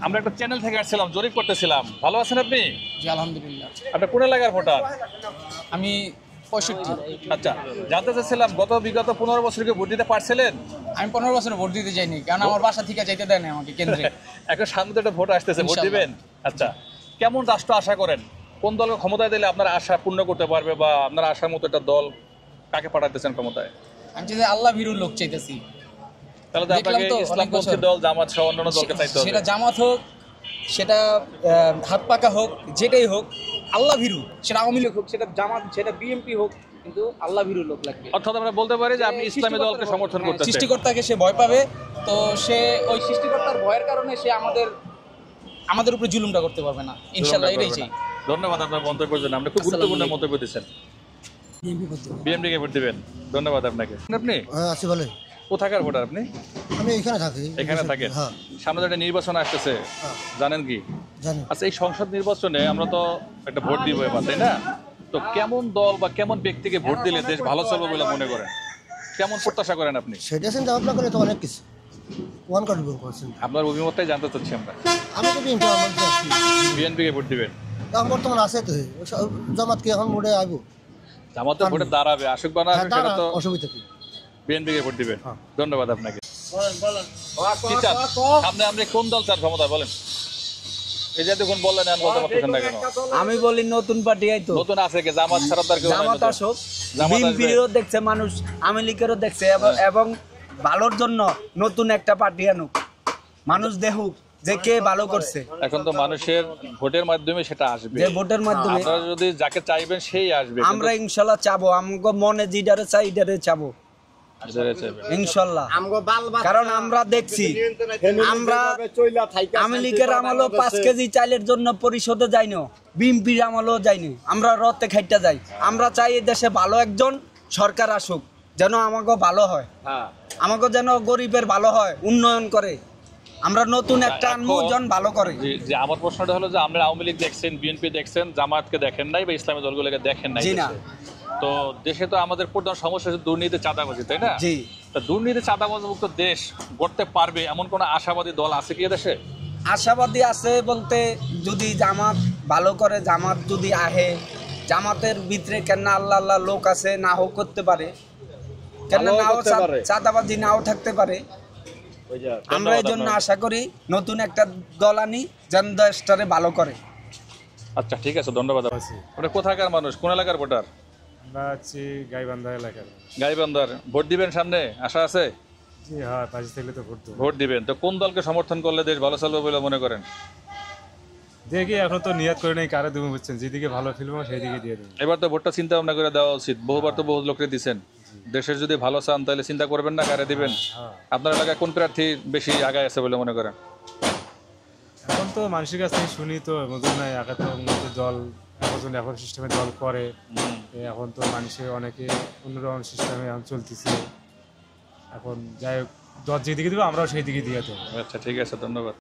আমরা একটা চ্যানেল থেকে আসছিলাম, জরিপ করতেছিলাম। ভালো আছেন আপনি? জি আলহামদুলিল্লাহ। আপনি কোন এলাকার ভোটার? আমি 65। আচ্ছা, জানতে চাচ্ছিলাম বিগত 15 বছর কি ভোট দিতে পারছিলেন? আমি 15 বছর ভোট দিতে যাইনি, কারণ আমার বাসা থেকে যাইতে দেয় না আমাকে কেন্দ্রে। এখন সামনে তো একটা ভোট আসতেছে, ভোট দিবেন? আচ্ছা, কেমন রাষ্ট্র আশা করেন? কোন দলকে ক্ষমতায় দিলে আপনার আশা পূর্ণ করতে পারবে, বা আপনার আশার মতো একটা দল কাকে পাঠাতেছেন ক্ষমতায়? আমি যদি আল্লাহ ভীরু লোক চাইতেছি। তাহলে তো আপনাকে ইসলামপন্থী দল জামাত সহ অন্যান্য দলকে চাইতে হবে। সেটা জামাত হোক, সেটা হাত পাকা হোক, যেটাই হোক, আল্লাহ ভীরু। সেটা আওয়ামী লীগ হোক, সেটা জামাত, সেটা বিএনপি হোক, কিন্তু আল্লাহ ভীরু লোক লাগবে। অর্থাৎ আমরা বলতে পারি যে আপনি ইসলামী দলকে সমর্থন করতেছেন। সৃষ্টিকর্তাকে সে ভয় পাবে, তো সে ওই সৃষ্টিকর্তার ভয়ের কারণে সে আমাদের উপরে জুলুমটা করতে পারবে না, ইনশাআল্লাহ। এটাই চাই। ধন্যবাদ আপনার মন্তব্যের জন্য। আপনি খুব গুরুত্বপূর্ণ মন্তব্য দিচ্ছেন। বিএনপি কে ভোট দিবেন? ধন্যবাদ আপনাকে। আপনি আছি বলে কোথাকার ভোটার আপনি? আমি এখানে থাকি। এখানে থাকেন? হ্যাঁ। সামনে তো একটা নির্বাচন আসতেছে, জানেন কি? জানি। আচ্ছা, এই সংসদ নির্বাচনে আমরা তো একটা ভোট দিব এবার, তাই না? তো কেমন দল বা কেমন ব্যক্তিকে ভোট দিলে দেশ ভালো চলবে বলে মনে করেন? কেমন প্রত্যাশা করেন আপনি? সেটা চিন্তা ভাবনা করে তো অনেক কিছু ওয়ান কার্ড করছেন। আপনার অভিমতটাই জানতে চাচ্ছি আমরা। আমি তো বিএনপি কে ভোট দিবেন? এখন বর্তমান আছে তো জামাত কি এখন মোড়ে আইব? জামাতে ভোটে দাঁড়াবে, আসুক বা না আসুক সেটা তো অসুবিধা কি? বিএনপি কে ভোট দিবেন। ধন্যবাদ আপনাকে। কি চান? আপনি কোন দল চান ক্ষমতা বলেন? এই যে দেখুন বললেন, আমি বলতে পারতেছেন না কেন? আমি বলি নতুন পার্টি আইতো, নতুন আছে কি? জামাত ছাড়া তার কেউ নাই? জামাত আসুক, বিএনপিরও দেখছে মানুষ, আওয়ামী লীগেরও দেখছে, এবং ভালোর জন্য নতুন একটা পার্টি আনুক, মানুষ দেখুক যে কে ভালো করছে। এখন তো মানুষের ভোটের মাধ্যমে সেটা আসবে, যে ভোটের মাধ্যমে আপনারা যদি যাকে চাইবেন সেই আসবে। আমরা ইনশাল্লাহ চাবো, আমগো মনে যেটারে চাই এটারে চাবো ইনশাল্লাহ। কারণ আমরা দেখছি, আমরা আওয়ামী লীগের আমলও 5 কেজি চাইলের জন্য পরিশোধে যাইনি, বিএনপির আমলও যাইনি, আমরা রথে খাইতে যাই। আমরা চাই এই দেশে ভালো একজন সরকার আসুক, যেন আমাকে ভালো হয়, আমাকে যেন গরিবের ভালো হয়, উন্নয়ন করে। আমরা নতুন একটা আনমোজন ভালো করে। যে আমার প্রশ্নটা হলো যে আমরা আওয়ামী লীগ দেখছেন, বিএনপি দেখছেন, জামাতকে দেখেন নাই, বা ইসলামী দলগুলোকে দেখেন নাই। জি না। তো দেশে তো আমাদের প্রধান সমস্যা হচ্ছে দুর্নীতি, চাঁদাবাজি, তাই না? জি। তা দুর্নীতি, চাঁদাবাজি মুক্ত দেশ গড়তে পারবে এমন কোন আশাবাদী দল আছে কি দেশে? আশাবাদী আছে বলতে, যদি জামাত ভালো করে, জামাত যদি আহে, জামাতের ভিতরে কেন আল্লাহ আল্লাহ লোক আছে, না হোক করতে পারে, কেন নাও চাঁদাবাজি নাও থাকতে পারে। আমরা এই জন্য আশা করি নতুন একটা দল আনি, যেন দেশটারে ভালো করে। আচ্ছা, ঠিক আছে, ধন্যবাদ। আপনি কোথাকার মানুষ, কোন এলাকার ভোটার? আমরা আছি গাইবান্ধা এলাকার। গাইবান্ধার। ভোট দিবেন সামনে, আশা আছে? জি হ্যাঁ, পাশে থাকলে তো ভোট দিবেন। তো কোন দলকে সমর্থন করলে দেশ ভালো চলবে বলে মনে করেন? দেখি, এখন তো নিয়ত করে নেই কারে দেবো, বুঝছেন, যেদিকে ভালো ফিল্ম সেই দিকে দিয়ে দেবো। এবার তো ভোটটা চিন্তা ভাবনা করে দেওয়া উচিত। বহুবার তো বহু লোককে দিচ্ছেন। দেশের যদি ভালো চান তাহলে চিন্তা করবেন না কারে দিবেন। আপনার এলাকায় কোন প্রার্থী বেশি আগায় আছে বলে মনে করেন? এখন তো মানুষের কাছ থেকে শুনি তো মজুর নাই, দল এখন সিস্টেমে দল করে। এখন তো মানুষের অনেকে অন্যরকম সিস্টেমে এখন চলতেছে। এখন যাই হোক, দল যেদিকে দেবো আমরাও সেই দিকে দিয়ে দেবো। আচ্ছা, ঠিক আছে, ধন্যবাদ।